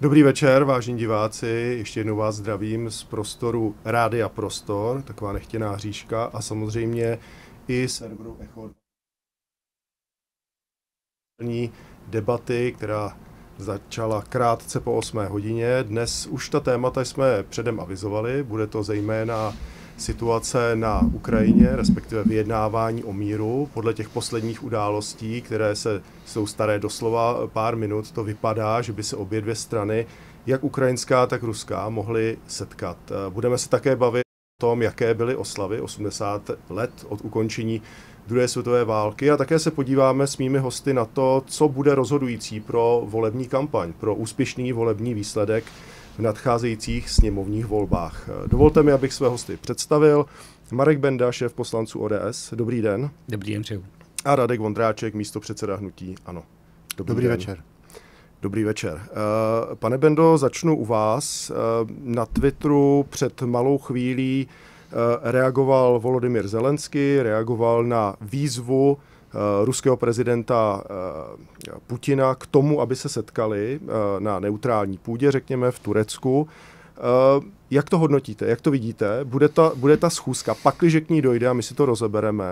Dobrý večer, vážení diváci, ještě jednou vás zdravím z prostoru Rádia Prostor, taková nechtěná hříška a samozřejmě i serveru Echo debaty, která začala krátce po 8 hodině. Dnes už ta témata jsme předem avizovali, bude to zejména situace na Ukrajině, respektive vyjednávání o míru. Podle těch posledních událostí, které jsou staré doslova pár minut, to vypadá, že by se obě dvě strany, jak ukrajinská, tak ruská, mohly setkat. Budeme se také bavit o tom, jaké byly oslavy 80 let od ukončení druhé světové války a také se podíváme s mými hosty na to, co bude rozhodující pro volební kampaň, pro úspěšný volební výsledek v nadcházejících sněmovních volbách. Dovolte mi, abych své hosty představil. Marek Benda, šéf poslanců ODS. Dobrý den. Dobrý den, přeju. A Radek Vondráček, místopředseda hnutí ANO. Dobrý večer. Dobrý večer. Pane Bendo, začnu u vás. Na Twitteru před malou chvílí reagoval Volodymyr Zelenský, reagoval na výzvu ruského prezidenta Putina k tomu, aby se setkali na neutrální půdě, řekněme, v Turecku. Jak to hodnotíte? Jak to vidíte? Bude ta schůzka, pakliže k ní dojde, a my si to rozebereme,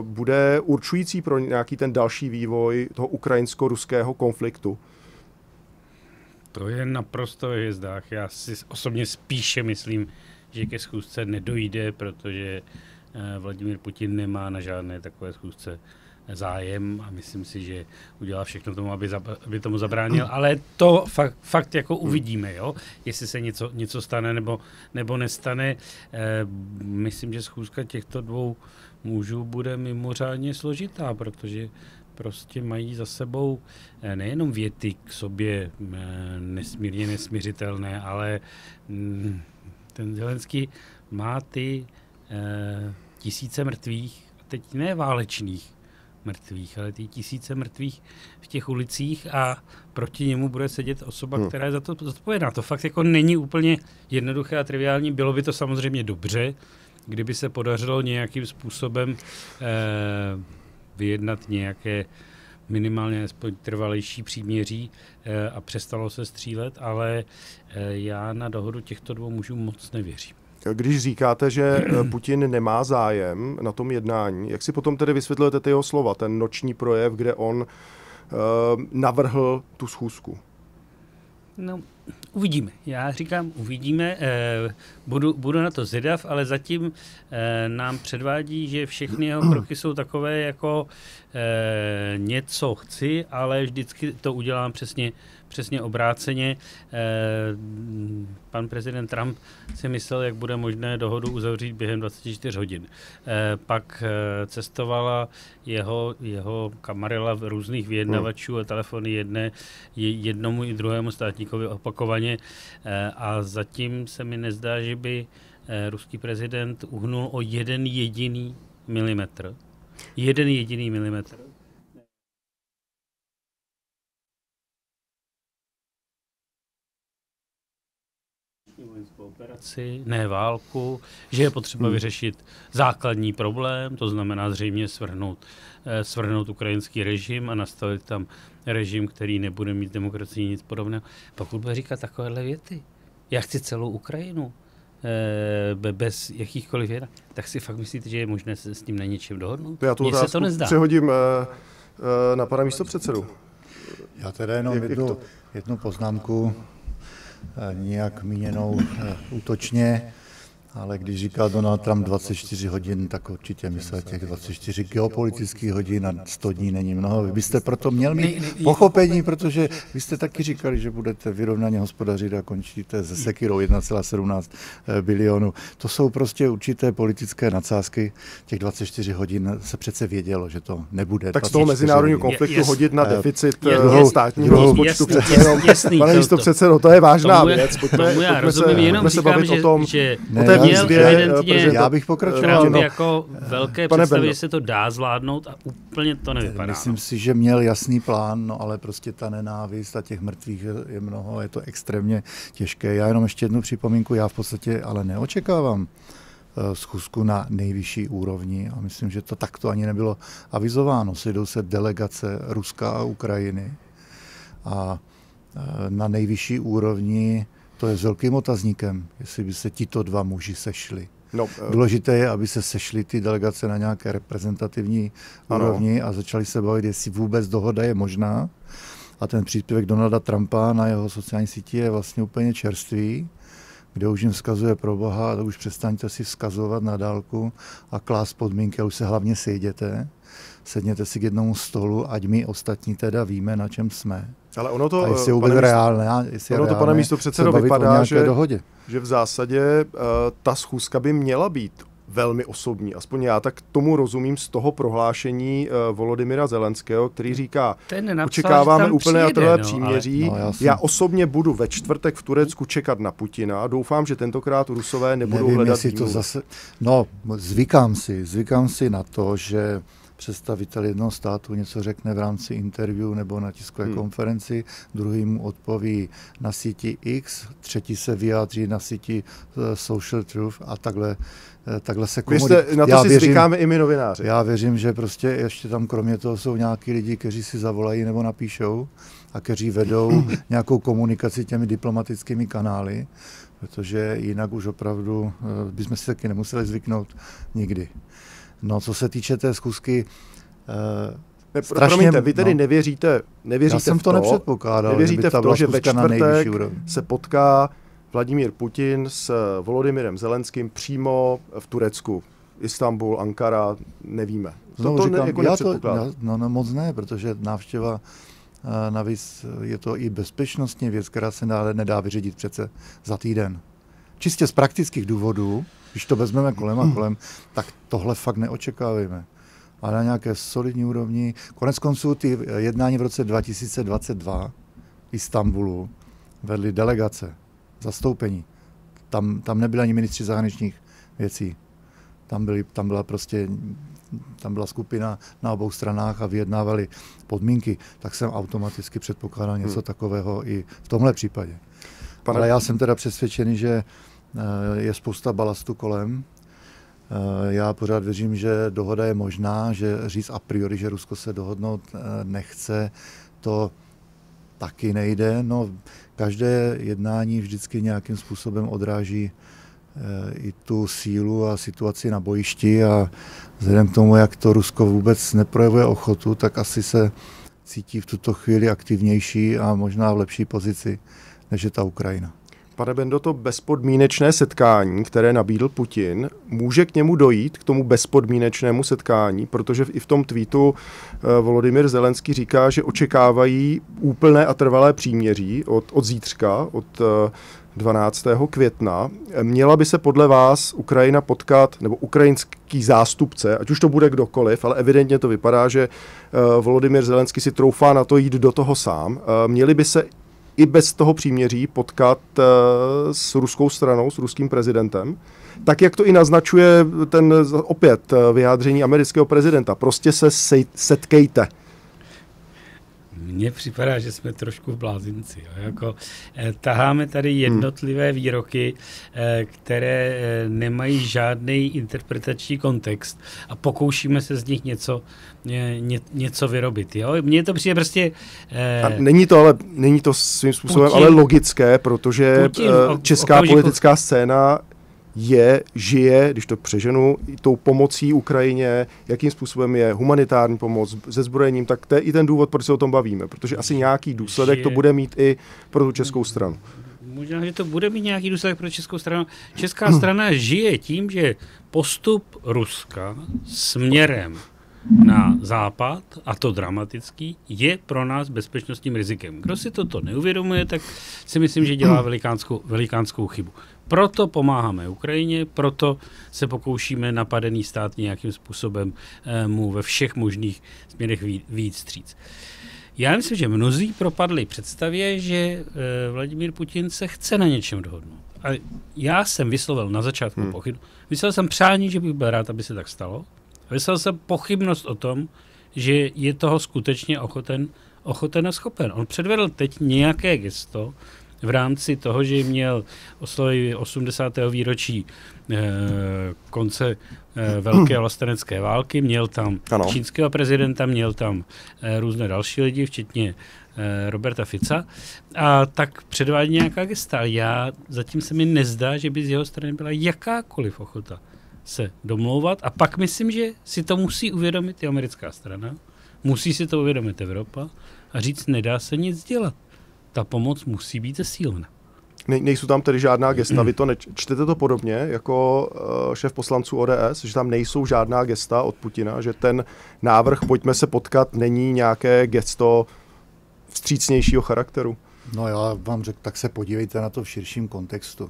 bude určující pro nějaký ten další vývoj toho ukrajinsko-ruského konfliktu? To je naprosto v hvězdách. Já si osobně spíše myslím, že ke schůzce nedojde, protože Vladimír Putin nemá na žádné takové schůzce zájem a myslím si, že udělá všechno tomu, aby tomu zabránil, ale to fakt jako uvidíme, jo? Jestli se něco stane nebo nestane. Myslím, že schůzka těchto dvou mužů bude mimořádně složitá, protože prostě mají za sebou nejenom věty k sobě nesmírně nesmiřitelné, ale ten Zelenský má ty tisíce mrtvých, a teď ne válečných mrtvých, ale ty tisíce mrtvých v těch ulicích a proti němu bude sedět osoba, která je za to zodpovědná. To fakt jako není úplně jednoduché a triviální. Bylo by to samozřejmě dobře, kdyby se podařilo nějakým způsobem vyjednat nějaké minimálně aspoň trvalejší příměří a přestalo se střílet, ale já na dohodu těchto dvou mužů moc nevěřím. Když říkáte, že Putin nemá zájem na tom jednání, jak si potom tedy vysvětlujete ty jeho slova, ten noční projev, kde on navrhl tu schůzku? No, uvidíme. Já říkám, uvidíme. Budu na to zvědav, ale zatím nám předvádí, že všechny jeho kroky jsou takové jako něco chci, ale vždycky to udělám přesně obráceně. Pan prezident Trump si myslel, jak bude možné dohodu uzavřít během 24 hodin. Pak cestovala jeho kamarela v různých vyjednavačů a telefony jednomu i druhému státníkovi opakovaně a zatím se mi nezdá, že by ruský prezident uhnul o jeden jediný milimetr. Jeden jediný milimetr. Vojenskou operaci, ne válku, že je potřeba vyřešit základní problém, to znamená zřejmě svrhnout ukrajinský režim a nastavit tam režim, který nebude mít demokracii nic podobného. Pokud bude říkat takovéhle věty, já chci celou Ukrajinu, bez jakýchkoliv věd, tak si fakt myslíte, že je možné se s tím na něčem dohodnout? Já tu otázku přehodím na pana místopředsedu. Já teda jenom jednu poznámku, nijak míněnou útočně, ale když říkal Donald Trump 24 hodin, tak určitě myslel těch 24 geopolitických hodin a 100 dní není mnoho. Vy byste proto měl mít pochopení, protože vy jste taky říkali, že budete vyrovnaně hospodařit a končíte se sekyrou 1,17 bilionu. To jsou prostě určité politické nadsázky. Těch 24 hodin se přece vědělo, že to nebude. Tak z toho mezinárodního konfliktu hodit na deficit státního rozpočtu přece jenom. Pane místopředsedo, to je vážná věc. Tomu já rozumím, jenom říkám, že já bych pokračoval. Jako velké představy, že se to dá zvládnout a úplně to nevypadá. Myslím si, že měl jasný plán, no ale prostě ta nenávist a těch mrtvých je mnoho, je to extrémně těžké. Já jenom ještě jednu připomínku, já v podstatě ale neočekávám schůzku na nejvyšší úrovni a myslím, že to takto ani nebylo avizováno. Sejdou se delegace Ruska a Ukrajiny a na nejvyšší úrovni, to je s velkým otazníkem, jestli by se tito dva muži sešli. No, důležité je, aby se sešly ty delegace na nějaké reprezentativní úrovni a začali se bavit, jestli vůbec dohoda je možná. A ten příspěvek Donalda Trumpa na jeho sociální síti je vlastně úplně čerstvý, kde už jim vzkazuje pro Boha, a už přestaňte si vzkazovat na dálku a klást podmínky, a už se hlavně sejděte. Sedněte si k jednomu stolu, ať my ostatní teda víme, na čem jsme. Ale ono to, a jestli je vůbec reálné, pane místopředsedo, vypadá, že v zásadě ta schůzka by měla být velmi osobní. Aspoň já tak tomu rozumím z toho prohlášení Volodymyra Zelenského, který říká, očekáváme úplné a trvalé příměří. Já osobně budu ve čtvrtek v Turecku čekat na Putina. Doufám, že tentokrát Rusové nebudou hledat výmluvu. Zvykám si na to, že představitel jednoho státu něco řekne v rámci interview nebo na tiskové konferenci, druhý mu odpoví na síti X, třetí se vyjádří na síti Social Truth a takhle se komunikuje. Na to si zvykáme i my novináři. Já věřím, že prostě ještě tam kromě toho jsou nějaký lidi, kteří si zavolají nebo napíšou a kteří vedou nějakou komunikaci těmi diplomatickými kanály, protože jinak už opravdu bychom si taky nemuseli zvyknout nikdy. No, co se týče té schůzky, promiňte, vy tedy nevěříte já jsem to nepředpokládal, nevěříte v to, že ve čtvrtek se potká Vladimír Putin s Volodymyrem Zelenským přímo v Turecku. Istanbul, Ankara, nevíme. No, moc ne, protože návštěva, navíc je to i bezpečnostní věc, která se nedá vyřídit přece za týden. Čistě z praktických důvodů, když to vezmeme kolem a kolem, tak tohle fakt neočekávejme. A na nějaké solidní úrovni. Konec konců ty jednání v roce 2022 v Istanbulu vedly delegace, zastoupení. Tam nebyli ani ministři zahraničních věcí. Tam byla skupina na obou stranách a vyjednávali podmínky. Tak jsem automaticky předpokládal něco takového i v tomhle případě. Ale já jsem teda přesvědčený, že je spousta balastu kolem. Já pořád věřím, že dohoda je možná, že říct a priori, že Rusko se dohodnout nechce, to taky nejde. No, každé jednání vždycky nějakým způsobem odráží i tu sílu a situaci na bojišti a vzhledem k tomu, jak to Rusko vůbec neprojevuje ochotu, tak asi se cítí v tuto chvíli aktivnější a možná v lepší pozici, než je ta Ukrajina. Pane Bendo, to bezpodmínečné setkání, které nabídl Putin, může k němu dojít, k tomu bezpodmínečnému setkání, protože i v tom tweetu Volodymyr Zelenský říká, že očekávají úplné a trvalé příměří od zítřka, od 12. května. Měla by se podle vás Ukrajina potkat, nebo ukrajinský zástupce, ať už to bude kdokoliv, ale evidentně to vypadá, že Volodymyr Zelenský si troufá na to jít do toho sám. Měli by se i bez toho příměří potkat s ruskou stranou, s ruským prezidentem, tak jak to i naznačuje ten opět vyjádření amerického prezidenta. Prostě se setkejte. Mně připadá, že jsme trošku v blázinci. Jako, taháme tady jednotlivé výroky, které nemají žádný interpretační kontext a pokoušíme se z nich něco vyrobit. Jo? Mně to přijde prostě... A není to svým způsobem Putin, ale logické, protože česká politická scéna žije, když to přeženu, tou pomocí Ukrajině, jakým způsobem je humanitární pomoc se zbrojením, tak to je i ten důvod, proč se o tom bavíme, protože asi nějaký důsledek to bude mít i pro tu českou stranu. Možná, že to bude mít nějaký důsledek pro českou stranu. Česká strana žije tím, že postup Ruska směrem na západ, a to dramatický, je pro nás bezpečnostním rizikem. Kdo si toto neuvědomuje, tak si myslím, že dělá velikánskou chybu. Proto pomáháme Ukrajině, proto se pokoušíme napadený stát nějakým způsobem mu ve všech možných směrech vyjít vstříc. Já myslím, že mnozí propadli představě, že Vladimír Putin se chce na něčem dohodnout. A já jsem vyslovil na začátku vyslovil jsem přání, že bych byl rád, aby se tak stalo. Vyslovil jsem pochybnost o tom, že je toho skutečně ochoten a schopen. On předvedl teď nějaké gesto v rámci toho, že měl oslavy 80. výročí konce velké vlastenecké války, měl tam čínského prezidenta, měl tam různé další lidi, včetně Roberta Fica, a tak předvádí nějaká gesta. Zatím se mi nezdá, že by z jeho strany byla jakákoliv ochota se domlouvat, a pak myslím, že si to musí uvědomit i americká strana, musí si to uvědomit Evropa a říct, nedá se nic dělat. Ta pomoc musí být zesílena. Nejsou tam tedy žádná gesta, vy to čtete to podobně jako šéf poslanců ODS, že tam nejsou žádná gesta od Putina, že ten návrh pojďme se potkat není nějaké gesto vstřícnějšího charakteru? No já vám řekl, tak se podívejte na to v širším kontextu,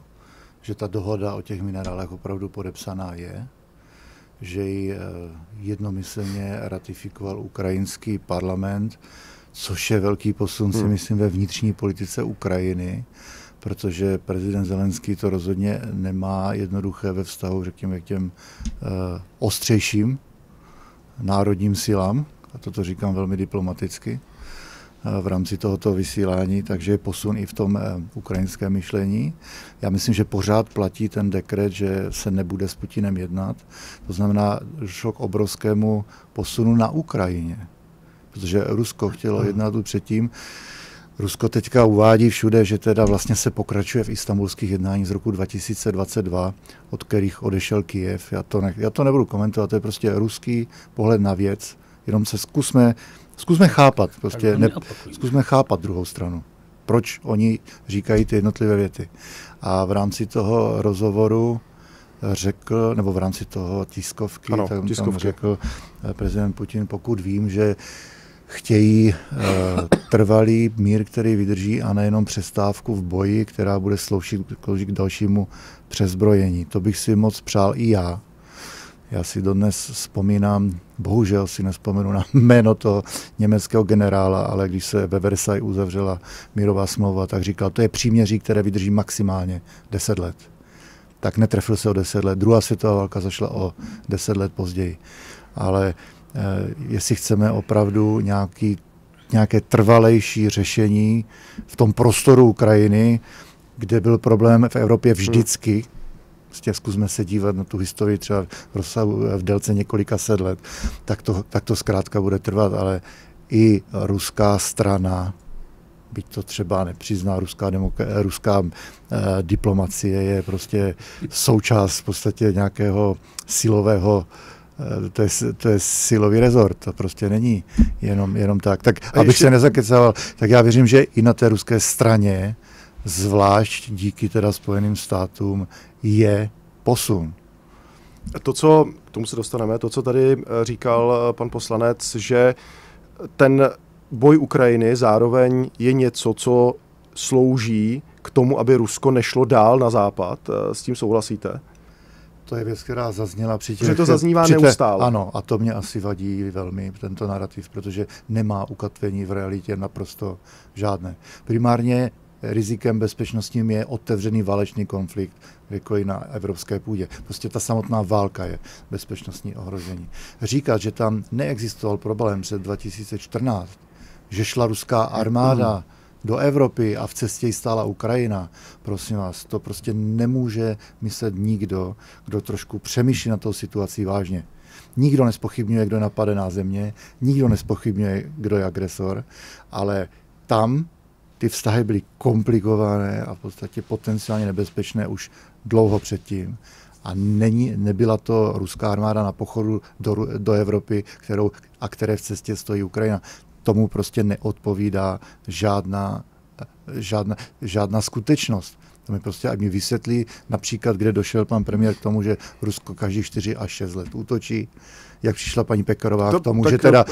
že ta dohoda o těch minerálech opravdu podepsaná je, že ji jednomyslně ratifikoval ukrajinský parlament, což je velký posun, si myslím, ve vnitřní politice Ukrajiny, protože prezident Zelenský to rozhodně nemá jednoduché ve vztahu, řekněme, k těm ostřejším národním silám, a toto říkám velmi diplomaticky, v rámci tohoto vysílání, takže je posun i v tom ukrajinském myšlení. Já myslím, že pořád platí ten dekret, že se nebude s Putinem jednat. To znamená, došlo k obrovskému posunu na Ukrajině, protože Rusko chtělo jednat tu předtím. Rusko teďka uvádí všude, že teda vlastně se pokračuje v istanbulských jednáních z roku 2022, od kterých odešel Kyjev. Já to nebudu komentovat, to je prostě ruský pohled na věc, jenom se zkusme chápat, zkusme chápat druhou stranu. Proč oni říkají ty jednotlivé věty. A v rámci toho rozhovoru řekl, nebo v rámci toho tiskovky, tam řekl prezident Putin, pokud vím, že chtějí trvalý mír, který vydrží, a nejenom přestávku v boji, která bude sloužit k dalšímu přezbrojení. To bych si moc přál i já. Já si dodnes vzpomínám, bohužel si nespomenu na jméno toho německého generála, ale když se ve Versailles uzavřela mírová smlouva, tak říkal, to je příměří, které vydrží maximálně 10 let. Tak netrefil se o 10 let. Druhá světová válka zašla o 10 let později. Ale jestli chceme opravdu nějaké trvalejší řešení v tom prostoru Ukrajiny, kde byl problém v Evropě vždycky, zkusme se dívat na tu historii třeba v rozsahu v délce několika set let, tak to zkrátka bude trvat, ale i ruská strana, byť to třeba nepřizná, ruská diplomacie je prostě součást v podstatě nějakého silového, to je silový rezort, to prostě není jenom tak. Tak abych se nezakecával, tak já věřím, že i na té ruské straně, zvlášť díky teda Spojeným státům, je posun. K tomu se dostaneme, to, co tady říkal pan poslanec, že ten boj Ukrajiny zároveň je něco, co slouží k tomu, aby Rusko nešlo dál na západ. S tím souhlasíte? To je věc, která zazněla při těch... Protože to zaznívá neustále. Ano, a to mě asi vadí velmi, tento narrativ, protože nemá ukotvení v realitě naprosto žádné. Primárně rizikem bezpečnostním je otevřený válečný konflikt, kdekoliv na evropské půdě. Prostě ta samotná válka je bezpečnostní ohrožení. Říkat, že tam neexistoval problém před 2014, že šla ruská armáda do Evropy a v cestě jí stála Ukrajina, prosím vás, to prostě nemůže myslet nikdo, kdo trošku přemýšlí na tou situací vážně. Nikdo nezpochybňuje, kdo je napadená země, nikdo nezpochybňuje, kdo je agresor, ale tam ty vztahy byly komplikované a v podstatě potenciálně nebezpečné už dlouho předtím. A nebyla to ruská armáda na pochodu do Evropy, které v cestě stojí Ukrajina. Tomu prostě neodpovídá žádná skutečnost. To mi prostě, ať mi vysvětlí například, kde došel pan premiér k tomu, že Rusko každých 4 až 6 let útočí, jak přišla paní Pekarová k tomu, že teda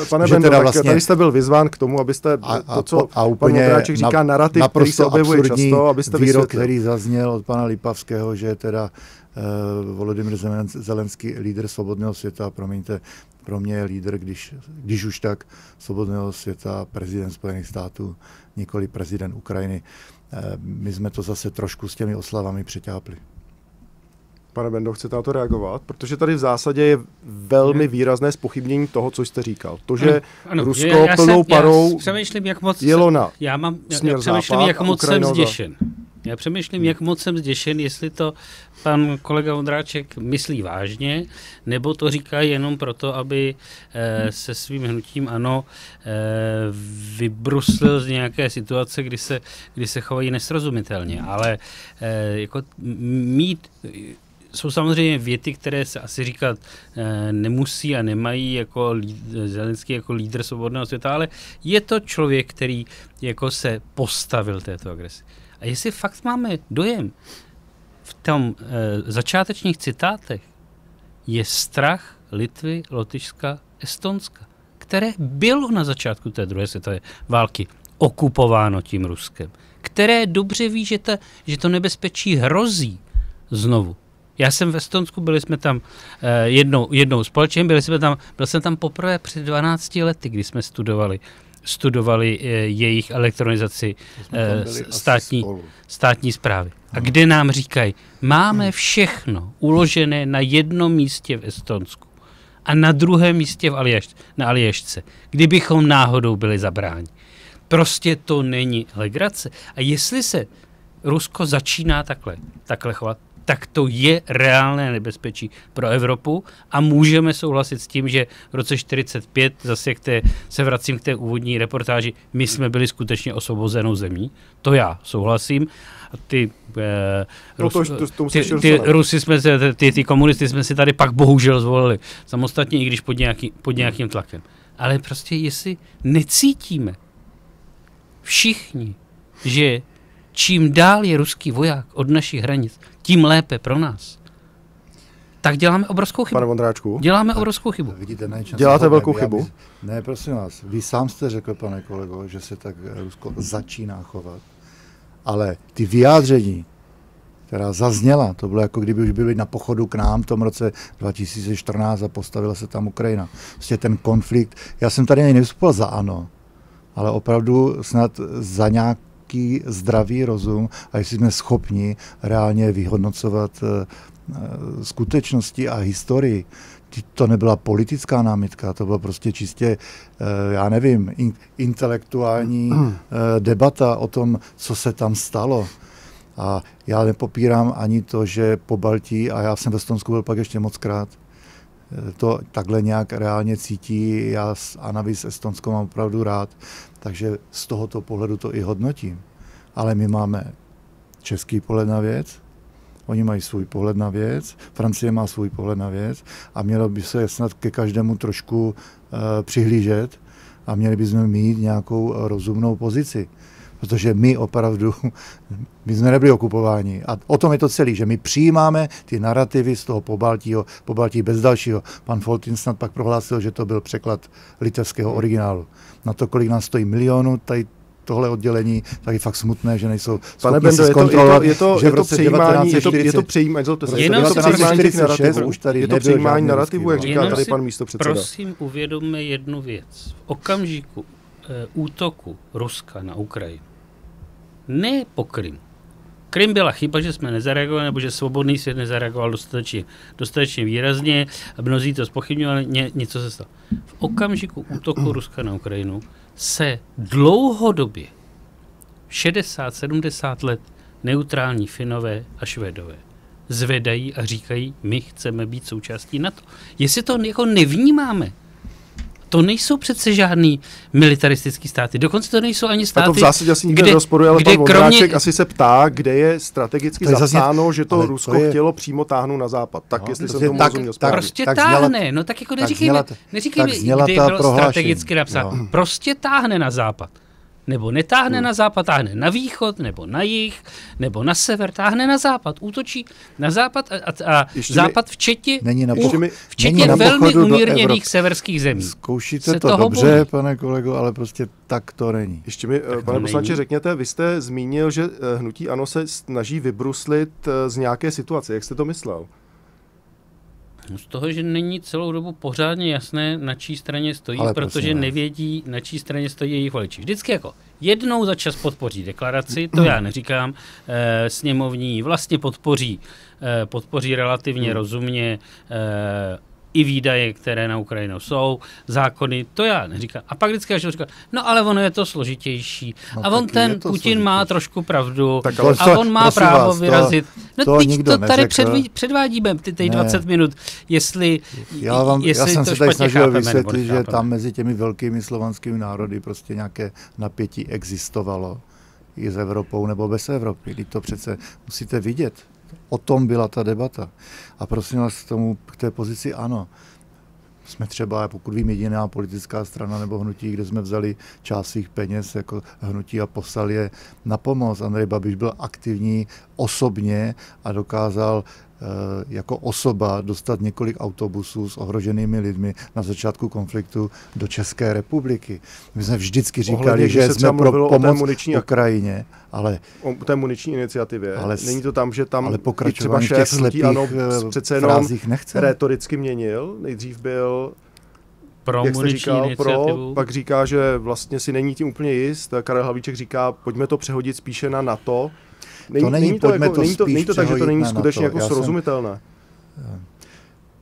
vlastně... Tady jste byl vyzván k tomu, abyste to, co pan Vondráček říká, narrativ, který se objevuje často, abyste vysvětlil. Který zazněl od pana Lipavského, že teda Volodymyr Zelenský lídr svobodného světa, promiňte, pro mě je lídr, když už tak svobodného světa, prezident Spojených států, nikoli prezident Ukrajiny. My jsme to zase trošku s těmi oslavami přeťápli. Pane Bendo, chcete na to reagovat? Protože tady v zásadě je velmi výrazné zpochybnění toho, co jste říkal. To, že Rusko plnou parou jelo na Já přemýšlím, jak moc jsem zděšen. Já přemýšlím, jak moc jsem zděšen, jestli to pan kolega Vondráček myslí vážně, nebo to říká jenom proto, aby se svým hnutím ANO vybruslil z nějaké situace, kdy se chovají nesrozumitelně. Ale jako jsou samozřejmě věty, které se asi říkat nemusí a nemají jako Zelenský jako lídr svobodného světa, ale je to člověk, který jako se postavil této agresi. A jestli fakt máme dojem v tom začátečních citátech, je strach Litvy, Lotyšska, Estonska, které bylo na začátku té druhé světové války okupováno tím Ruskem, které dobře ví, že to nebezpečí hrozí znovu. Já jsem v Estonsku, byli jsme tam jednou společně, byl jsem tam poprvé před 12 lety, kdy jsme studovali jejich elektronizaci státní správy. A kde nám říkají, máme všechno uložené na jednom místě v Estonsku a na druhém místě na Aljašce, kdybychom náhodou byli zabráni. Prostě to není legrace. A jestli se Rusko začíná takhle chovat, tak to je reálné nebezpečí pro Evropu a můžeme souhlasit s tím, že v roce 1945, zase se vracím k té úvodní reportáži, my jsme byli skutečně osvobozenou zemí, to já souhlasím. Ty Rusy ty komunisty jsme si tady pak bohužel zvolili samostatně, i když pod nějakým tlakem. Ale prostě jestli necítíme všichni, že čím dál je ruský voják od našich hranic, tím lépe pro nás, tak děláme obrovskou chybu. Pane Vondráčku. Děláme obrovskou chybu. Vidíte, děláte velkou chybu? Ne, prosím vás, vy sám jste řekl, pane kolego, že se tak Rusko začíná chovat. Ale ty vyjádření, která zazněla, to bylo jako kdyby už byli na pochodu k nám v tom roce 2014 a postavila se tam Ukrajina. Prostě ten konflikt, já jsem tady nevystupoval za ANO, ale opravdu snad za nějaký zdravý rozum a jestli jsme schopni reálně vyhodnocovat skutečnosti a historii. To nebyla politická námitka, to byla prostě čistě, já nevím, intelektuální debata o tom, co se tam stalo. A já nepopírám ani to, že po Baltí, a já jsem v Estonsku byl pak ještě mockrát, to takhle nějak reálně cítí, a navíc Estonsko mám opravdu rád, takže z tohoto pohledu to i hodnotím. Ale my máme český pohled na věc, oni mají svůj pohled na věc, Francie má svůj pohled na věc a mělo by se snad ke každému trošku přihlížet a měli bychom mít nějakou rozumnou pozici. Protože my opravdu, my jsme nebyli okupováni. A o tom je to celé, že my přijímáme ty narrativy z toho Pobaltí bez dalšího. Pan Foltin snad pak prohlásil, že to byl překlad litevského originálu. Na to, kolik nás stojí milionů, tady tohle oddělení, tak je fakt smutné, že nejsou schopni se zkontrolovat, je to přejímání narrativu, jak říká tady pan místopředseda. Prosím, uvědomme jednu věc. V okamžiku útoku Ruska na Ukrajinu, ne po Krymu. Krym byla chyba, že jsme nezareagovali, nebo že svobodný svět nezareagoval dostatečně výrazně, a mnozí to zpochybňovali, něco se stalo. V okamžiku útoku Ruska na Ukrajinu se dlouhodobě 60-70 let neutrální Finové a Švédové zvedají a říkají, my chceme být součástí NATO. Jestli to jako nevnímáme, to nejsou přece žádný militaristický státy. Dokonce to nejsou ani státy, a to v zásadě asi nikdo nerozporuje, ale pan Vondráček asi se ptá, kde je strategicky zapsáno, že to Rusko chtělo přímo táhnout na západ. Tak jestli jsem tomu rozuměl správně. Prostě táhne, no tak jako neříkejme, kde bylo strategicky napsáno. Prostě táhne na západ. Nebo netáhne na západ, táhne na východ, nebo na jih, nebo na sever, táhne na západ, útočí na západ a západ včetně velmi umírněných severských zemí. Zkoušíte to dobře, pane kolego, ale prostě tak to není. Ještě mi, pane poslanče, řekněte, vy jste zmínil, že hnutí ANO se snaží vybruslit z nějaké situace. Jak jste to myslel? Z toho, že není celou dobu pořádně jasné, na čí straně stojí, ale protože nevědí, na čí straně stojí jejich voliči. Vždycky jako jednou za čas podpoří deklaraci, to já neříkám, sněmovní vlastně podpoří relativně rozumně i výdaje, které na Ukrajinu jsou, zákony, to já neříkám. A pak vždycky říkám, no ale ono je to složitější. No, a on ten Putin má trošku pravdu. Tak a on má právo vyrazit. To teď to tady předvádíme ty 20 minut, jestli já jsem to se tady snažil chápeme, vysvětlit, že tam mezi těmi velkými slovanskými národy prostě nějaké napětí existovalo. I s Evropou nebo bez Evropy. Když to přece musíte vidět. O tom byla ta debata. A prosím vás k té pozici ano. Jsme třeba, pokud vím, jediná politická strana nebo hnutí, kde jsme vzali část svých peněz jako hnutí a poslali je na pomoc. Andrej Babiš byl aktivní osobně a dokázal jako osoba dostat několik autobusů s ohroženými lidmi na začátku konfliktu do České republiky. My jsme vždycky říkali, že jsme pro pomoc Ukrajině, ale o té muniční iniciativě. Ale, není to tam, že tam ale i třeba šéf hnutí ANO přece jenom nechce. rétoricky měnil. Nejdřív byl pro jak jste říkal, pak říká, že vlastně si není tím úplně jist. Karel Havlíček říká, pojďme to přehodit spíše na NATO. Není to tak, že to není skutečně jako srozumitelné.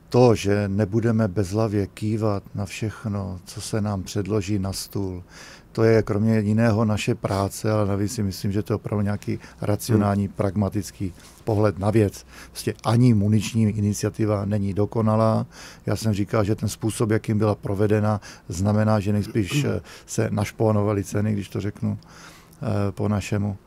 To, že nebudeme bezhlavě kývat na všechno, co se nám předloží na stůl, to je kromě jiného naše práce, ale navíc si myslím, že to je opravdu nějaký racionální, pragmatický pohled na věc. Prostě ani muniční iniciativa není dokonalá. Já jsem říkal, že ten způsob, jakým byla provedena, znamená, že nejspíš se našponovaly ceny, když to řeknu po našemu.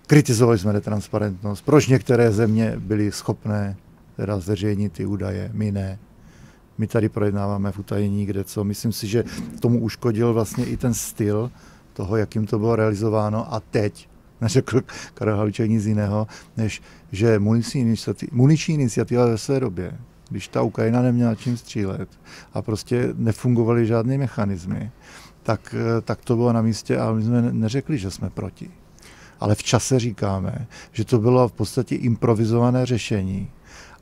Kritizovali jsme netransparentnost. Proč některé země byly schopné teda zveřejnit ty údaje, my ne. My tady projednáváme v utajení, kde co. Myslím si, že tomu uškodil vlastně i ten styl toho, jakým to bylo realizováno a teď neřekl Karel Havlíček nic jiného, než že muniční iniciativa ve své době, když ta Ukrajina neměla čím střílet a prostě nefungovaly žádné mechanismy, tak to bylo na místě a my jsme neřekli, že jsme proti. Ale v čase říkáme, že to bylo v podstatě improvizované řešení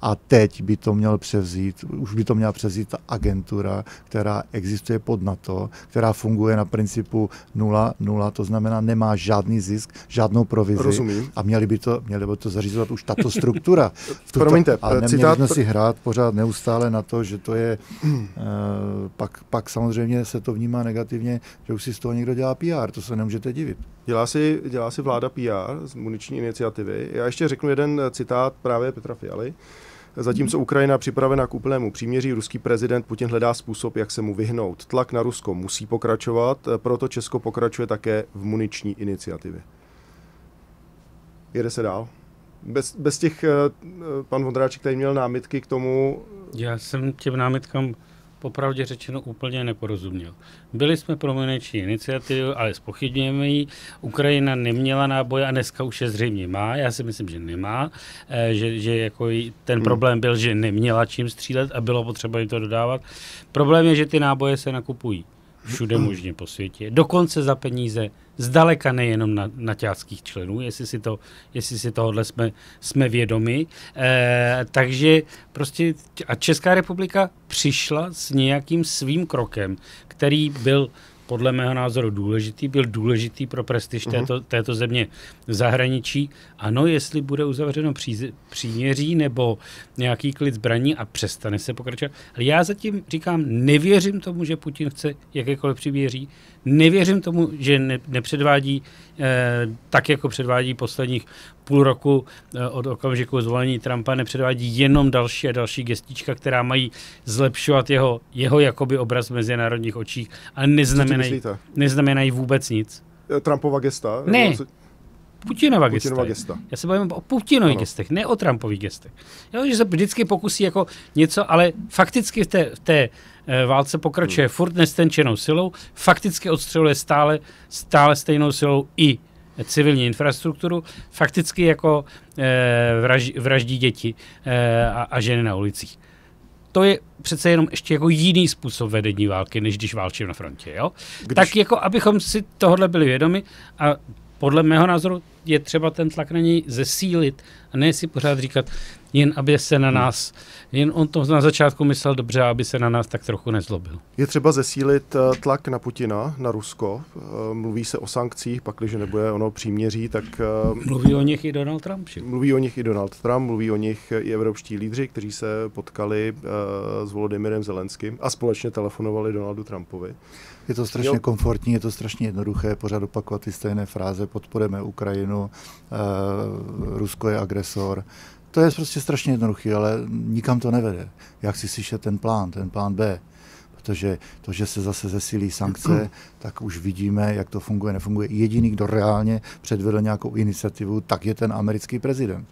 a teď by to už by to měla převzít ta agentura, která existuje pod NATO, která funguje na principu 0,0, to znamená nemá žádný zisk, žádnou provizi. Rozumím. A měli by to zařizovat už tato struktura. Promiňte, a neměli jsme si hrát pořád neustále na to, že to je, pak samozřejmě se to vnímá negativně, že už si z toho někdo dělá PR, to se nemůžete divit. Dělá si vláda PR z muniční iniciativy. Já ještě řeknu jeden citát právě Petra Fialy. Zatímco Ukrajina připravena k úplnému příměří, ruský prezident Putin hledá způsob, jak se mu vyhnout. Tlak na Rusko musí pokračovat, proto Česko pokračuje také v muniční iniciativě. Jede se dál. Bez těch, pan Vondráček tady měl námitky k tomu. Já jsem těm námitkám popravdě řečeno úplně neporozuměl. Byli jsme pro muniční iniciativu, ale zpochybňujeme ji. Ukrajina neměla náboje a dneska už je zřejmě má. Já si myslím, že nemá. Že jako ten problém byl, že neměla čím střílet a bylo potřeba jim to dodávat. Problém je, že ty náboje se nakupují všude možně po světě. Dokonce za peníze zdaleka nejenom na ťáckých členů, jestli si tohohle jsme vědomi. Takže prostě a Česká republika přišla s nějakým svým krokem, který byl podle mého názoru byl důležitý pro prestiž této země v zahraničí. Ano, jestli bude uzavřeno příměří nebo nějaký klid zbraní a přestane se pokračovat. Ale já zatím říkám, nevěřím tomu, že Putin chce jakékoliv příměří. Nevěřím tomu, že nepředvádí tak, jako předvádí posledních půl roku od okamžiku zvolení Trumpa, nepředvádí jenom další a další gestička, která mají zlepšovat jeho jakoby obraz v mezinárodních očích a neznamenají vůbec nic. Trumpova gesta? Ne. Putinova gesta. Já se bavím o Putinových gestech, ne o Trumpových gestech. Jo, že se vždycky pokusí jako něco, ale fakticky v té válce pokračuje furt nestenčenou silou, fakticky odstřeluje stále stejnou silou i civilní infrastrukturu, fakticky jako vraždí děti a ženy na ulicích. To je přece jenom ještě jako jiný způsob vedení války, než když válčím na frontě. Jo? Tak jako, abychom si tohle byli vědomi a podle mého názoru je třeba ten tlak na něj zesílit a ne si pořád říkat, jen aby se na nás, jen on to na začátku myslel dobře, aby se na nás tak trochu nezlobil. Je třeba zesílit tlak na Putina, na Rusko. Mluví se o sankcích, pakliže nebude ono příměří, tak... Mluví o nich i Donald Trump. Mluví o nich i Donald Trump, mluví o nich i evropští lídři, kteří se potkali s Volodymyrem Zelenským a společně telefonovali Donaldu Trumpovi. Je to strašně komfortní, je to strašně jednoduché, pořád opakovat ty stejné fráze, podporujeme Ukrajinu, Rusko je agresor. To je prostě strašně jednoduché, ale nikam to nevede. Jak si slyšet ten plán B, protože to, že se zase zesílí sankce, tak už vidíme, jak to funguje, nefunguje. Jediný, kdo reálně předvedl nějakou iniciativu, tak je ten americký prezident.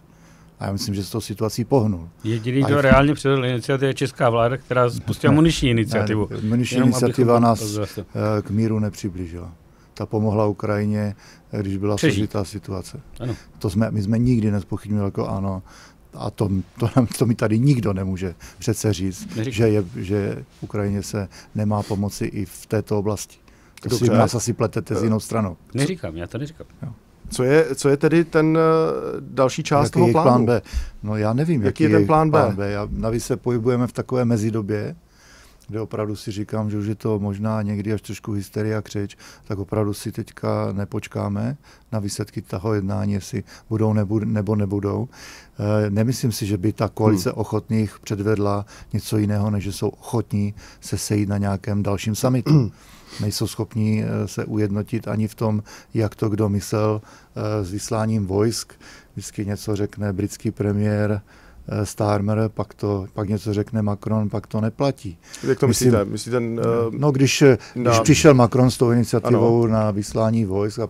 A já myslím, že s tou situací pohnul. Jediný, kdo reálně předvedl iniciativu, je česká vláda, která spustila muniční iniciativu. Muniční iniciativa nás k míru nepřiblížila. Ta pomohla Ukrajině, když byla složitá situace. Ano. My jsme nikdy nezpochybnili jako ano. A to mi tady nikdo nemůže přece říct, že Ukrajině se nemá pomoci i v této oblasti. To si nás asi pletete s jinou stranou. Neříkám, já to neříkám. Jo. Co je tedy ten další část jaký toho plánu? Plán B? No já nevím, jaký je ten plán B. Navíc se pohybujeme v takové mezidobě, kde opravdu si říkám, že už je to možná někdy až trošku hysterie a křeč, tak opravdu si teďka nepočkáme na výsledky toho jednání, jestli budou nebo nebudou. Nemyslím si, že by ta koalice ochotných předvedla něco jiného, než že jsou ochotní se sejít na nějakém dalším summitu. Nejsou schopní se ujednotit ani v tom, jak to kdo myslel s vysláním vojsk. Vždycky něco řekne britský premiér Starmer, pak něco řekne Macron, pak to neplatí. Jak to myslíte? Když přišel Macron s tou iniciativou na vyslání vojsk a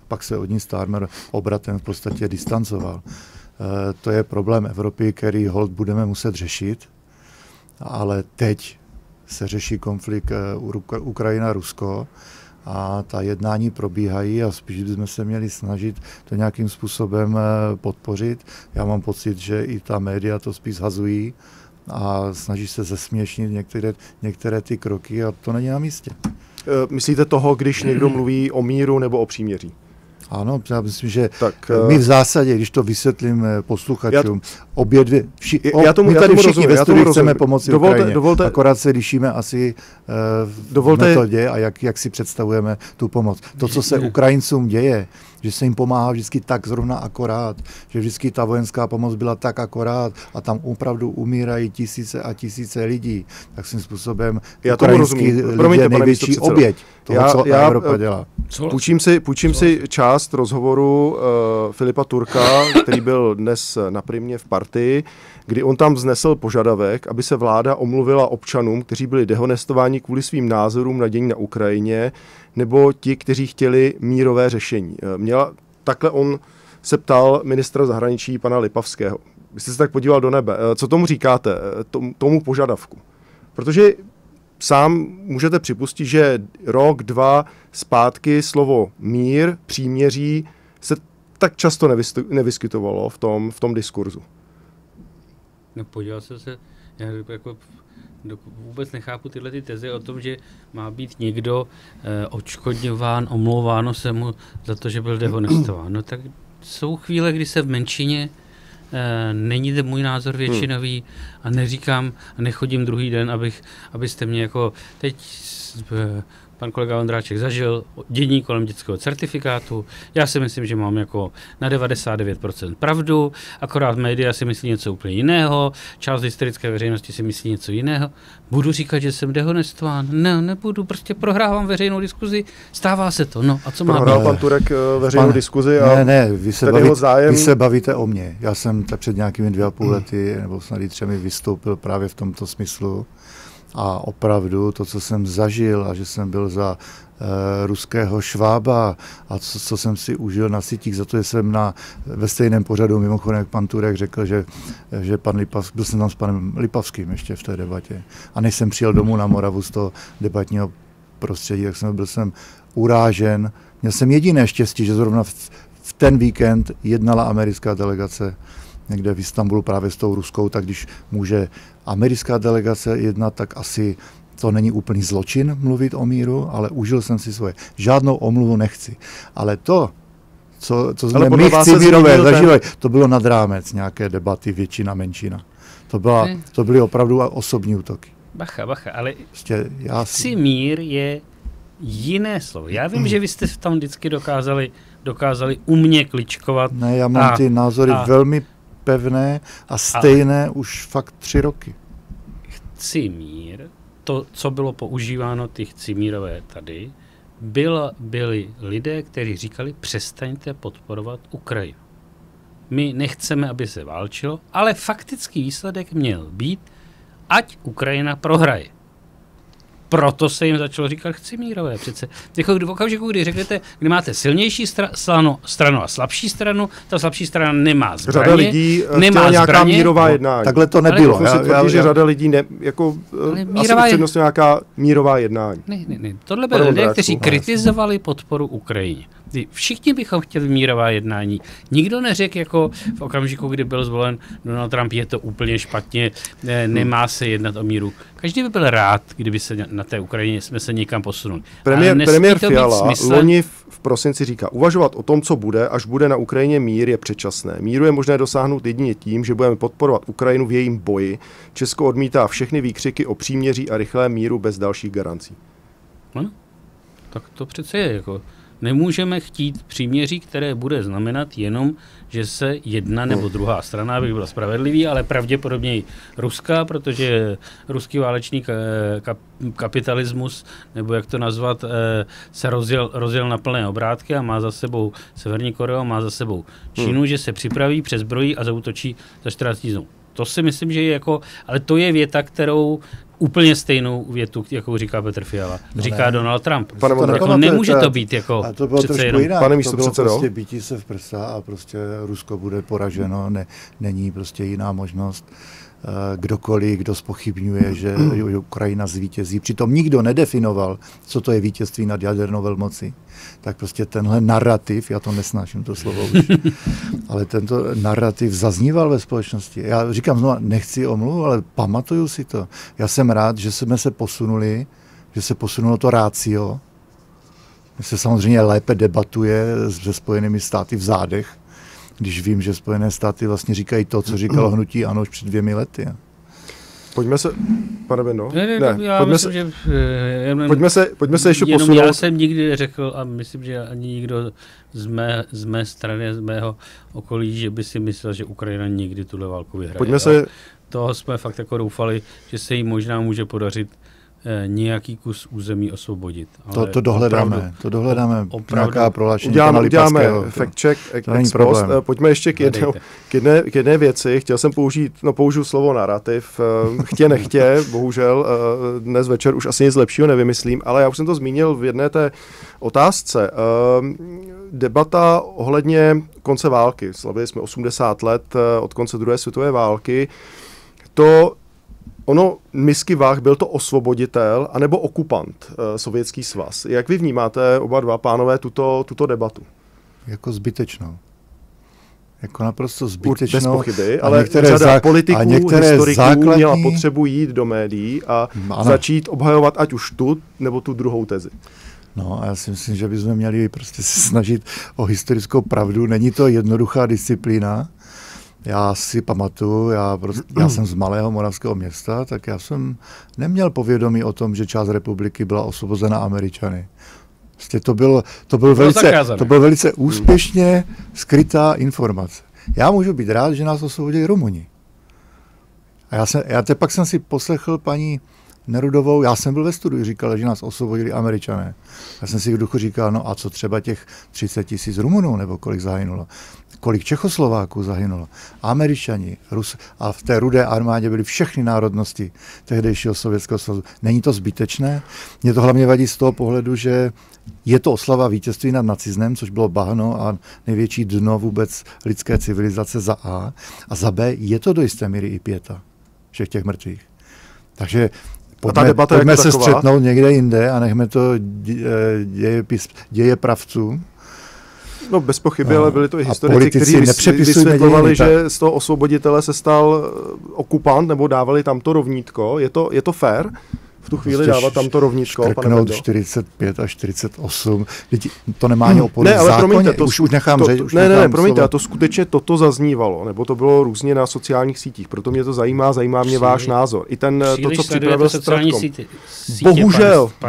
pak se od ní Starmer obratem v podstatě distancoval. To je problém Evropy, který holt budeme muset řešit, ale teď se řeší konflikt Ukrajina-Rusko a ta jednání probíhají a spíš bychom se měli snažit to nějakým způsobem podpořit. Já mám pocit, že i ta média to spíš hazují a snaží se zesměšnit některé ty kroky a to není na místě. Myslíte toho, když někdo mluví o míru nebo o příměří? Ano, já myslím, že my v zásadě, když to vysvětlím posluchačům, my tady všichni ve studiu chceme pomoci Ukrajině, akorát se lišíme asi v metodě a jak si představujeme tu pomoc. To, co se Ukrajincům děje, že se jim pomáhá vždycky tak zrovna akorát, že vždycky ta vojenská pomoc byla tak akorát a tam opravdu umírají tisíce a tisíce lidí, tak svým způsobem ukrajinský lidé největší oběť toho, co Evropa dělá. Půjčím si část rozhovoru Filipa Turka, který byl dnes na Primě v Partii, kdy on tam vznesl požadavek, aby se vláda omluvila občanům, kteří byli dehonestováni kvůli svým názorům na dění na Ukrajině, nebo ti, kteří chtěli mírové řešení. Takhle on se ptal ministra zahraničí pana Lipavského. Vy jste se tak podíval do nebe. Co tomu říkáte, tomu požadavku? Protože sám můžete připustit, že rok, 2 zpátky slovo mír, příměří se tak často nevyskytovalo v tom diskurzu. No podíval jsem se, já jako vůbec nechápu tyhle ty teze o tom, že má být někdo odškodňován, omlouváno se mu za to, že byl dehonestován. No tak jsou chvíle, kdy se v menšině není to můj názor většinový a neříkám a nechodím druhý den, abyste mě jako teď pan kolega Ondráček zažil dění kolem dětského certifikátu. Já si myslím, že mám jako na 99% pravdu, akorát média si myslí něco úplně jiného, část historické veřejnosti si myslí něco jiného. Budu říkat, že jsem dehonestován? Ne, nebudu, prostě prohrávám veřejnou diskuzi, stává se to. No a co mám? Prohrál pan Turek veřejnou diskuzi a vy se bavíte o mně. Já jsem před nějakými 2,5 lety, nebo snad 3 vystoupil právě v tomto smyslu. A opravdu to, co jsem zažil a že jsem byl za ruského Švába a co jsem si užil na sítích, za to, že jsem ve stejném pořadu, mimochodem, jak pan Turek řekl, že pan Lipavský, byl jsem tam s panem Lipavským ještě v té debatě. A než jsem přijel domů na Moravu z toho debatního prostředí, tak byl jsem urážen. Měl jsem jediné štěstí, že zrovna v ten víkend jednala americká delegace někde v Istanbulu právě s tou ruskou, tak když může americká delegace jednat, tak asi to není úplný zločin mluvit o míru, ale užil jsem si svoje. Žádnou omluvu nechci. Ale to, co jsme my Chcimírové zažili, to bylo nad rámec nějaké debaty většina, menšina. To byly opravdu osobní útoky. Bacha, ale Chcimír je jiné slovo. Já vím, že vy jste tam vždycky dokázali umě kličkovat. Ne, já mám ty názory velmi pevné a stejné už fakt 3 roky. Chcimír, to, co bylo používáno, ty Chcimírové tady, byli lidé, kteří říkali, přestaňte podporovat Ukrajinu. My nechceme, aby se válčilo, ale faktický výsledek měl být, ať Ukrajina prohraje. Proto se jim začalo říkat Chcimírové. Přece v okamžiku, kdy řeknete, kdy máte silnější stranu a slabší stranu, ta slabší strana nemá zbraně. Řada lidí chtěla nějaká mírová jednání. Takhle to nebylo. Že řada lidí asi upřednostně nějaká mírová jednání. Ne. Tohle byly lidé, kteří kritizovali podporu Ukrajině. Všichni bychom chtěli mírová jednání. Nikdo neřekl, jako v okamžiku, kdy byl zvolen Donald Trump, je to úplně špatně, nemá se jednat o míru. Každý by byl rád, kdyby se na té Ukrajině jsme se někam posunuli. Premiér Fiala loni v prosinci říká, uvažovat o tom, co bude, až bude na Ukrajině mír, je předčasné. Míru je možné dosáhnout jedině tím, že budeme podporovat Ukrajinu v jejím boji. Česko odmítá všechny výkřiky o příměří a rychlém míru bez dalších garancí. No, tak to přece je jako... Nemůžeme chtít příměří, které bude znamenat jenom, že se jedna nebo druhá strana, aby byla spravedlivý, ale pravděpodobně i ruská, protože ruský válečný kapitalismus, nebo jak to nazvat, se rozjel na plné obrátky a má za sebou Severní Koreu, má za sebou Čínu, že se připraví, přezbrojí a zaútočí za 14 dnů. To si myslím, že je jako, ale to je věta, kterou úplně stejnou větu, jakou říká Petr Fiala. Říká Donald Trump. Nemůže to být jako a to bylo trošku jinak. Pane místopředsedo. Prostě bítí se v prsa a prostě Rusko bude poraženo. Není prostě jiná možnost. Kdokoliv, kdo zpochybňuje, že Ukrajina zvítězí. Přitom nikdo nedefinoval, co to je vítězství nad jadernou velmocí. Tak prostě tenhle narrativ, já to nesnáším, to slovo už, ale tento narrativ zazníval ve společnosti. Já říkám znovu, nechci omluvu, ale pamatuju si to. Já jsem rád, že jsme se posunuli, že se posunulo to rácio. Se samozřejmě lépe debatuje se Spojenými státy v zádech, když vím, že Spojené státy vlastně říkají to, co říkalo hnutí ANO už před 2 lety. Pojďme se, pane Bendo, pojďme se ještě posunout. Já jsem nikdy řekl a myslím, že ani nikdo z mé strany, z mého okolí, že by si myslel, že Ukrajina nikdy tuhle válku vyhraje. Toho jsme fakt jako doufali, že se jí možná může podařit nějaký kus území osvobodit. Ale to dohledáme, nějaká prohlášení. Uděláme fact check, pojďme ještě k jedné věci. Chtěl jsem použiju slovo narrativ, chtě nechtě, bohužel dnes večer už asi nic lepšího nevymyslím, ale já už jsem to zmínil v jedné té otázce. Debata ohledně konce války. Slavili jsme 80 let od konce druhé světové války. Misky vah, byl to osvoboditel anebo okupant, Sovětský svaz. Jak vy vnímáte oba dva pánové tuto debatu? Jako zbytečnou. Jako naprosto zbytečnou. Bez pochyby, ale řada politiků, historiků měla potřebu jít do médií a začít obhajovat ať už tu, nebo tu druhou tezi. No a já si myslím, že bychom měli prostě se snažit o historickou pravdu. Není to jednoduchá disciplína. Já si pamatuju, já jsem z malého moravského města, tak já jsem neměl povědomí o tom, že část republiky byla osvobozena Američany. Prostě to byl velice úspěšně skrytá informace. Já můžu být rád, že nás osvobodili Rumuni. A já pak jsem si poslechl paní Nerudovou, já jsem byl ve studiu, říkal, že nás osvobodili Američané. Já jsem si v duchu říkal, no a co třeba těch 30 000 Rumunů, nebo kolik zahynulo? Kolik Čechoslováků zahynulo? Američani, a v té Rudé armádě byly všechny národnosti tehdejšího Sovětského svazu. Není to zbytečné? Mně to hlavně vadí z toho pohledu, že je to oslava vítězství nad nacismem, což bylo bahno a největší dno vůbec lidské civilizace za A. A za B je to do jisté míry i pieta všech těch mrtvých. Takže pojďme se střetnout někde jinde a nechme to děje pravců. No bez pochyby, ale byli to i historici, kteří vysvětlovali, že z toho osvoboditele se stal okupant, nebo dávali tam to rovnítko. Je to fair v tu chvíli dávat tam to rovnítko, pane Bendo? 45 a 48, to nemá ani oporu v zákoně, promiňte, už nechám řeč. Ne, promiňte, a to skutečně toto zaznívalo, nebo to bylo různě na sociálních sítích, proto mě to zajímá mě váš názor. I to, co připravil Stratkom.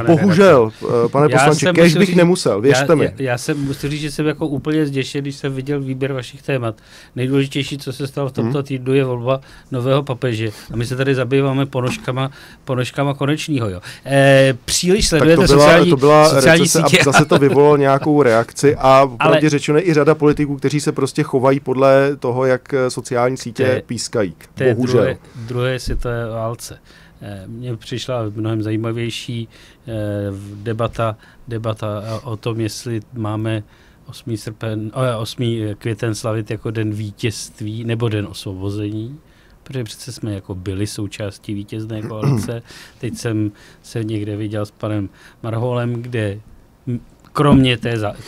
Bohužel, pane poslanče, kéž bych nemusel, věřte mi. Já musím říct, že jsem jako úplně zděšen, když jsem viděl výběr vašich témat. Nejdůležitější, co se stalo v tomto týdnu, je volba nového papeže. A my se tady zabýváme ponožkama Konečního. Jo. Příliš sledujete sociální sítě. Zase to vyvolalo nějakou reakci a pravdě řečeno i řada politiků, kteří se prostě chovají podle toho, jak sociální sítě pískají. Bohužel. Druhé světové válce. Mně přišla mnohem zajímavější debata o tom, jestli máme 8. květen slavit jako den vítězství nebo den osvobození, protože přece jsme jako byli součástí vítězné koalice. Teď jsem se někde viděl s panem Marholem, kde kromě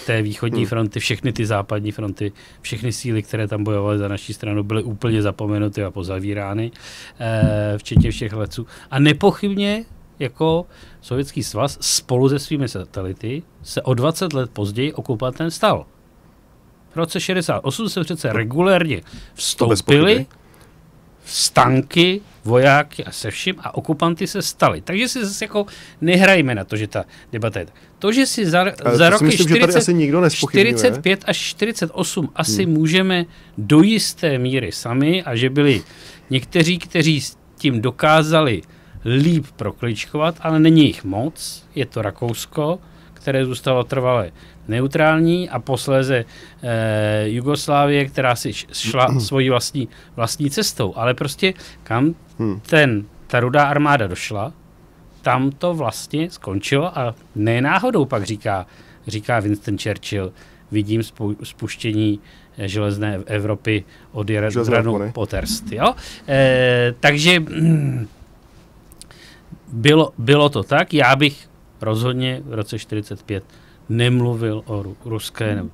té východní fronty, všechny ty západní fronty, všechny síly, které tam bojovaly za naší stranu, byly úplně zapomenuty a pozavírány, včetně všech letců. A nepochybně jako Sovětský svaz spolu se svými satelity se o 20 let později okupantem stal. V roce 68 se přece regulérně vstoupili s tanky, vojáky a se vším a okupanty se stali. Takže si zase jako nehrajme na to, že ta debata je tak. To, že si za roky myslím, 45 až 48 asi můžeme do jisté míry sami a že byli někteří, kteří s tím dokázali líp prokličkovat, ale není jich moc. Je to Rakousko, které zůstalo trvale neutrální a posléze Jugoslávie, která si šla svojí vlastní cestou. Ale prostě kam ta Rudá armáda došla, tam to vlastně skončilo a ne náhodou pak říká Winston Churchill, vidím spuštění železné Evropy od Jadranu po Terst. Jo? Takže bylo to tak. Já bych rozhodně v roce 45 nemluvil o ruské nebo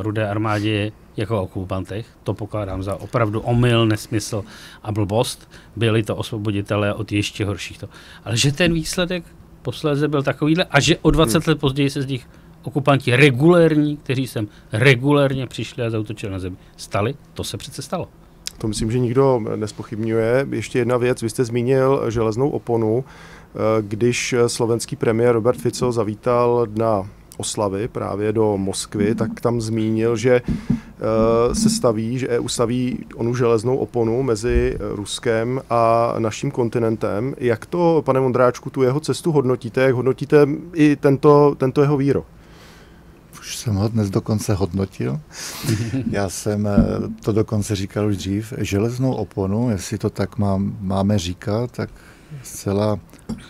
Rudé armádě jako okupantech. To pokládám za opravdu omyl, nesmysl a blbost. Byli to osvoboditelé od ještě horších to. Ale že ten výsledek posléze byl takovýhle a že o 20 let později se z nich okupanti regulérní, kteří sem regulérně přišli a zaútočili na zemi, stali, to se přece stalo. To myslím, že nikdo nespochybňuje. Ještě jedna věc, vy jste zmínil železnou oponu, když slovenský premiér Robert Fico zavítal na oslavy právě do Moskvy, tak tam zmínil, že že EU staví onu železnou oponu mezi Ruskem a naším kontinentem. Jak to, pane Vondráčku, tu jeho cestu hodnotíte? Jak hodnotíte i tento jeho výrok? Už jsem ho dnes dokonce hodnotil. Já jsem to dokonce říkal už dřív. Železnou oponu, jestli to tak máme říkat, tak zcela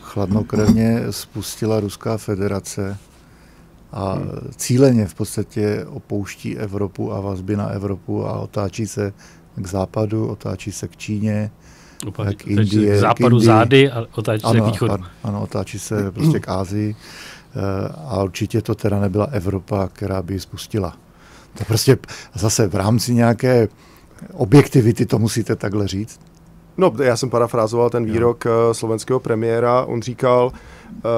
chladnokrevně spustila Ruská federace a cíleně v podstatě opouští Evropu a vazby na Evropu a otáčí se k západu, otáčí se k Číně, k Indii. K západu zády a otáčí se k východu. Ano, otáčí se prostě k Asii. A určitě to teda nebyla Evropa, která by ji spustila. To prostě zase v rámci nějaké objektivity to musíte takhle říct. No, já jsem parafrázoval ten výrok slovenského premiéra. On říkal,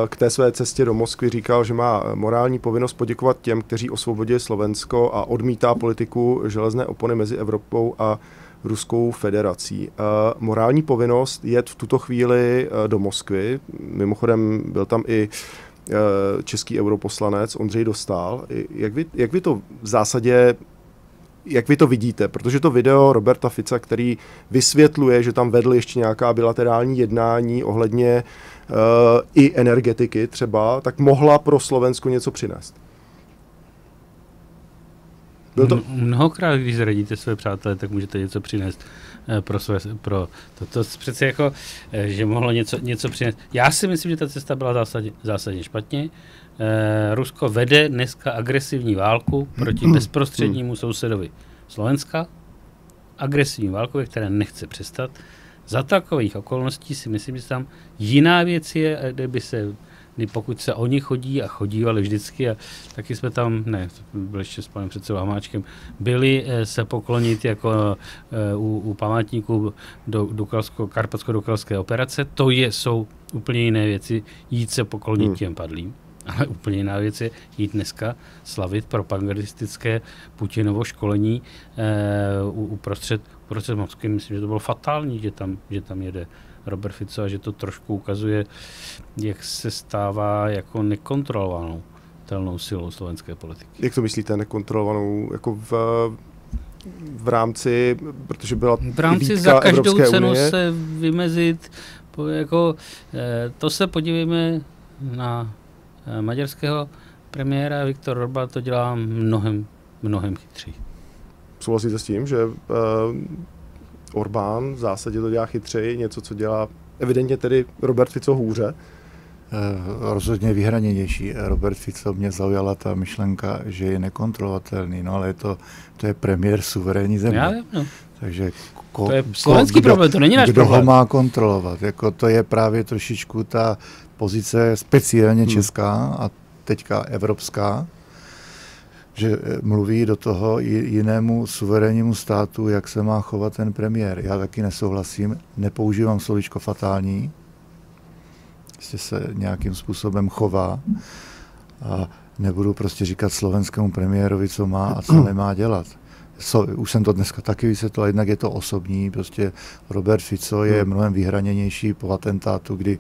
k té své cestě do Moskvy říkal, že má morální povinnost poděkovat těm, kteří osvobodili Slovensko a odmítá politiku železné opony mezi Evropou a Ruskou federací. Morální povinnost jet v tuto chvíli do Moskvy. Mimochodem byl tam i český europoslanec Ondřej Dostál. Jak vy to v zásadě, jak vy to vidíte? Protože to video Roberta Fica, který vysvětluje, že tam vedl ještě nějaká bilaterální jednání ohledně i energetiky třeba, tak mohla pro Slovensko něco přinést. Byl to... Mnohokrát, když zradíte své přátelé, tak můžete něco přinést to přece jako, že mohlo něco přinést. Já si myslím, že ta cesta byla zásadně špatně. Rusko vede dneska agresivní válku proti bezprostřednímu sousedovi Slovenska. Agresivní válku, ve které nechce přestat. Za takových okolností si myslím, že tam jiná věc je, kdyby se pokud se oni chodívali vždycky a taky jsme tam, byl ještě s panem předsedou Hamáčkem, byli se poklonit jako u památníků do Karpatsko-Dokalské operace, jsou úplně jiné věci, jít se poklonit těm padlým. Ale úplně jiná věc je jít dneska slavit propagandistické Putinovo školení uprostřed Moskvy. Myslím, že to bylo fatální, že tam jede Robert Fico a že to trošku ukazuje, jak se stává jako nekontrolovanou telnou silou slovenské politiky. Jak to myslíte, nekontrolovanou? Jako v rámci, protože byla v rámci za každou cenu unie. Se vymezit, to se podívejme na maďarského premiéra. Viktor Orbán to dělá mnohem chytřeji. Souhlasíte s tím, že Orbán v zásadě to dělá chytřeji, něco, co dělá evidentně tedy Robert Fico hůře? Rozhodně vyhraněnější. Robert Fico, mě zaujala ta myšlenka, že je nekontrolovatelný, no ale to je premiér suverénní země. Já vím, no. Takže to je slovenský problém, to není náš problém. Kdo ho má kontrolovat? Jako to je právě trošičku ta pozice speciálně česká a teďka evropská, že mluví do toho jinému suverénnímu státu, jak se má chovat ten premiér. Já taky nesouhlasím, nepoužívám slovíčko fatální, prostě se nějakým způsobem chová a nebudu prostě říkat slovenskému premiérovi, co má a co nemá dělat. Už jsem to dneska taky vysvětlil, jednak je to osobní, prostě Robert Fico je mnohem vyhraněnější po atentátu, kdy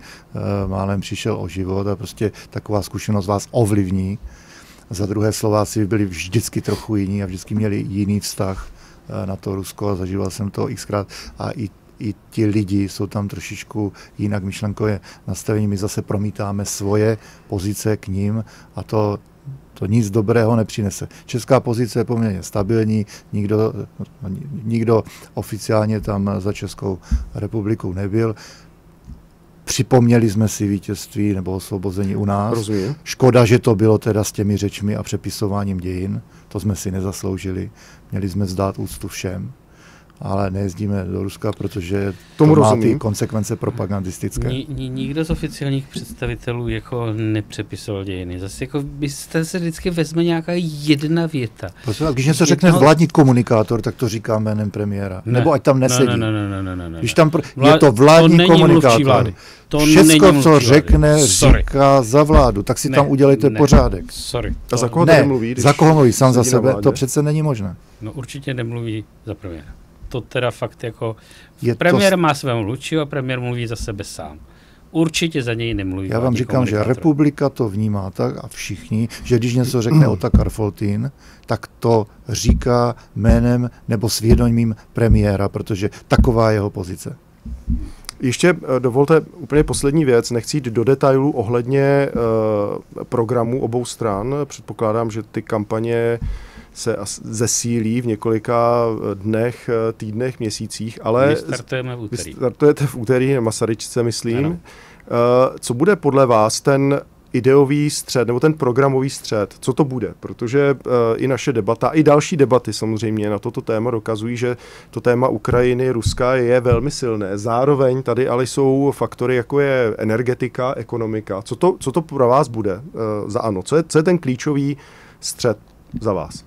málem přišel o život a prostě taková zkušenost vás ovlivní. Za druhé, Slováci byli vždycky trochu jiní a vždycky měli jiný vztah na to Rusko a zažíval jsem to xkrát a i ti lidi jsou tam trošičku jinak myšlenkově nastavení. My zase promítáme svoje pozice k ním a to nic dobrého nepřinese. Česká pozice je poměrně stabilní, nikdo oficiálně tam za Českou republikou nebyl. Připomněli jsme si vítězství nebo osvobození u nás. Rozumím. Škoda, že to bylo teda s těmi řečmi a přepisováním dějin. To jsme si nezasloužili. Měli jsme vzdát úctu všem. Ale nejezdíme do Ruska, protože to má ty konsekvence propagandistické. Nikdo z oficiálních představitelů jako nepřepisoval dějiny. Zase jako byste se vždycky vezme nějaká jedna věta. Prosím, když něco řekne vládní komunikátor, tak to říká jménem premiéra. Ne, nebo ať tam nesedí. Ne. Když tam je to vládní komunikátor. Všecko, co řekne, říká za vládu. Tak si tam udělejte pořádek. A za koho tady mluví? Za koho mluví? Sám za sebe? To přece není možné. No určitě nemluví za premiéra. To teda fakt jako premiér má svého mluvčího a premiér mluví za sebe sám. Určitě za něj nemluví. Já vám říkám, že republika to vnímá tak a všichni, že když něco řekne Otakar Foltyn, tak to říká jménem nebo svědomím premiéra, protože taková je jeho pozice. Ještě dovolte úplně poslední věc, nechci jít do detailů ohledně programů obou stran. Předpokládám, že ty kampaně se zesílí v několika dnech, týdnech, měsících, ale Vystartujeme v úterý. Startujete v úterý na Masaryčce, myslím. Ano. Co bude podle vás ten ideový střed, nebo ten programový střed, co to bude? Protože i naše debata, i další debaty samozřejmě na toto téma dokazují, že to téma Ukrajiny, Ruska je velmi silné. Zároveň tady ale jsou faktory, jako je energetika, ekonomika. Co to pro vás bude za ANO? Co je ten klíčový střed za vás?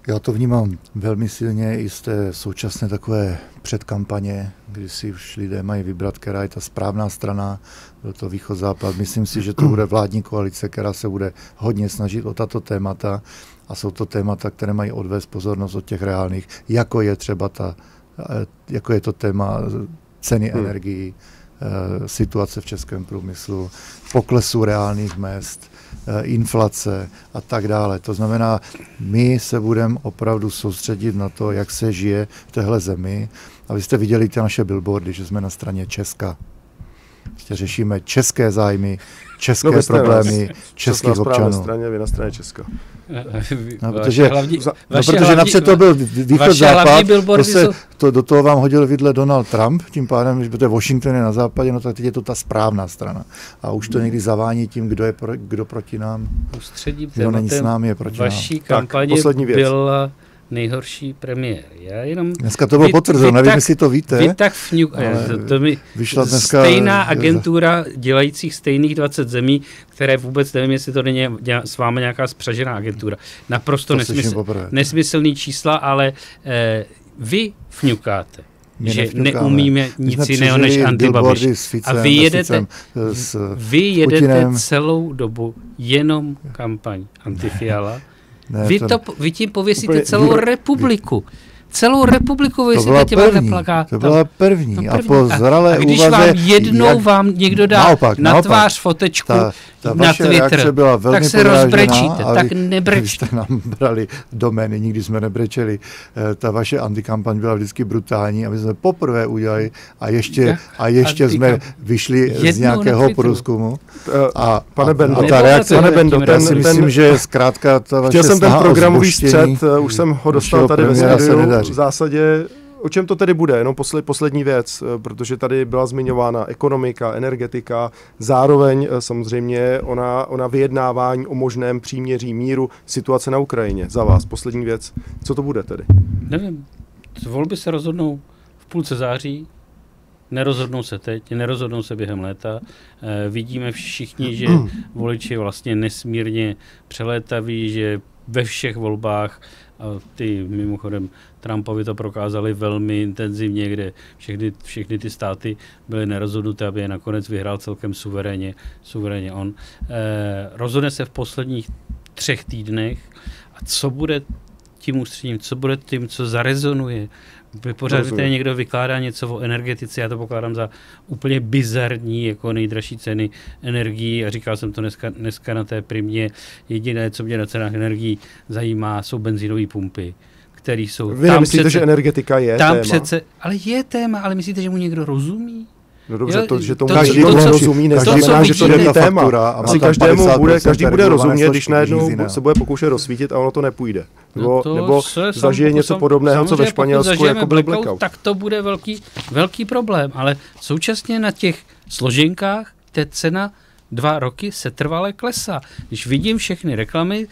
Já to vnímám velmi silně i z té současné takové předkampaně, kdy si už lidé mají vybrat, která je ta správná strana, byl to východ-západ. Myslím si, že to bude vládní koalice, která se bude hodně snažit o tato témata a jsou to témata, které mají odvést pozornost od těch reálných, jako je třeba jako je to téma ceny energií, situace v českém průmyslu, poklesu reálných mezd, inflace a tak dále. To znamená, my se budeme opravdu soustředit na to, jak se žije v téhle zemi. A vy jste viděli ty naše billboardy, že jsme na straně Česka. Prostě řešíme české zájmy, české problémy českých občanů. Na straně, vy na straně Česka. Protože napřed to byl východ-západ, do toho vám hodil vidle Donald Trump, tím pádem, že Washington je na západě, no tak teď je to ta správná strana. A už to někdy zavání tím, kdo proti nám, Ústředním kdo není s námi, je proti vaší kampaně nejhorší premiér. Já jenom... Dneska to bylo potvrzeno, nevím, jestli to víte. Vy tak vyšla dneska stejná agentura dělajících stejných 20 zemí, které vůbec nevím, jestli to není s vámi nějaká spřažená agentura. Naprosto nesmyslný čísla, ale vy fňukáte. Že neumíme nic jiného než antibabiš. A vy jedete celou dobu jenom kampaň antifiala. Vy tím pověsíte celou republiku. Celou republiku vysíte těma plakátama. To byla první. A po zralé a když úvaze, vám jednou vám někdo dá na tvář fotečku na Twitter, tak se rozbrečíte, tak nebrečíte. Jste nám brali domény, nikdy jsme nebrečeli. Ta vaše antikampaň byla vždycky brutální, aby jsme poprvé udělali a ještě jsme vyšli z nějakého průzkumu. Pane Bendo, já si myslím, že zkrátka ta vaše snaha ten programový střed, už jsem ho dostal tady ve studiu. V zásadě, o čem to tedy bude? Jenom poslední věc, protože tady byla zmiňována ekonomika, energetika, zároveň samozřejmě ona vyjednávání o možném příměří míru, situace na Ukrajině. Za vás, poslední věc. Co to bude tedy? Nevím. Volby se rozhodnou v půlce září, nerozhodnou se teď, nerozhodnou se během léta. Vidíme všichni, že voliči vlastně nesmírně přelétaví, že ve všech volbách, a ty mimochodem Trumpovi to prokázali velmi intenzivně, kde všechny ty státy byly nerozhodnuté, aby je nakonec vyhrál celkem suverénně on. Rozhodne se v posledních 3 týdnech a co bude tím ústředním, co bude tím, co zarezonuje. Pořád tady někdo vykládá něco o energetice, já to pokládám za úplně bizarní, jako nejdražší ceny energií a říkal jsem to dneska na té primě. Jediné, co mě na cenách energií zajímá, jsou benzínové pumpy, které jsou... Vy nemyslíte, že energetika je téma? Ale je téma, ale myslíte, že mu někdo rozumí? No dobře, že tomu každý rozumí, neznamená, že to je téma. Asi každý bude rozumět, když najednou se bude pokoušet rozsvítit a ono to nepůjde. Nebo zažije něco podobného, co ve Španělsku jako byl blackout. Tak to bude velký problém, ale současně na těch složenkách té cena 2 roky se trvale klesá. Když vidím všechny reklamy,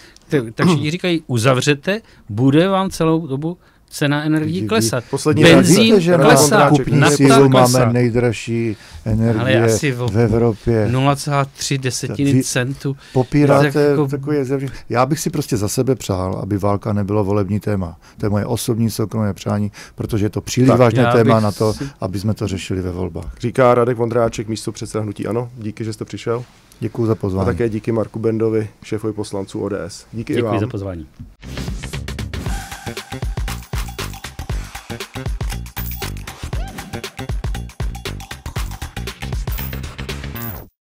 tak všichni říkají, uzavřete, bude vám celou dobu cena energií klesat. Benzín klesá, nafta klesá. Máme nejdražší energie v Evropě. 0,3 centu. Popíráte takové zjevně. Já bych si prostě za sebe přál, aby válka nebylo volební téma. To je moje osobní soukromé přání, protože je to příliš vážné téma na to, aby jsme to řešili ve volbách. Říká Radek Vondráček, místopředseda hnutí ANO. Díky, že jste přišel. Děkuji za pozvání. A také díky Marku Bendovi, šéfovi poslanců ODS. Díky i vám. Děkuji za pozvání.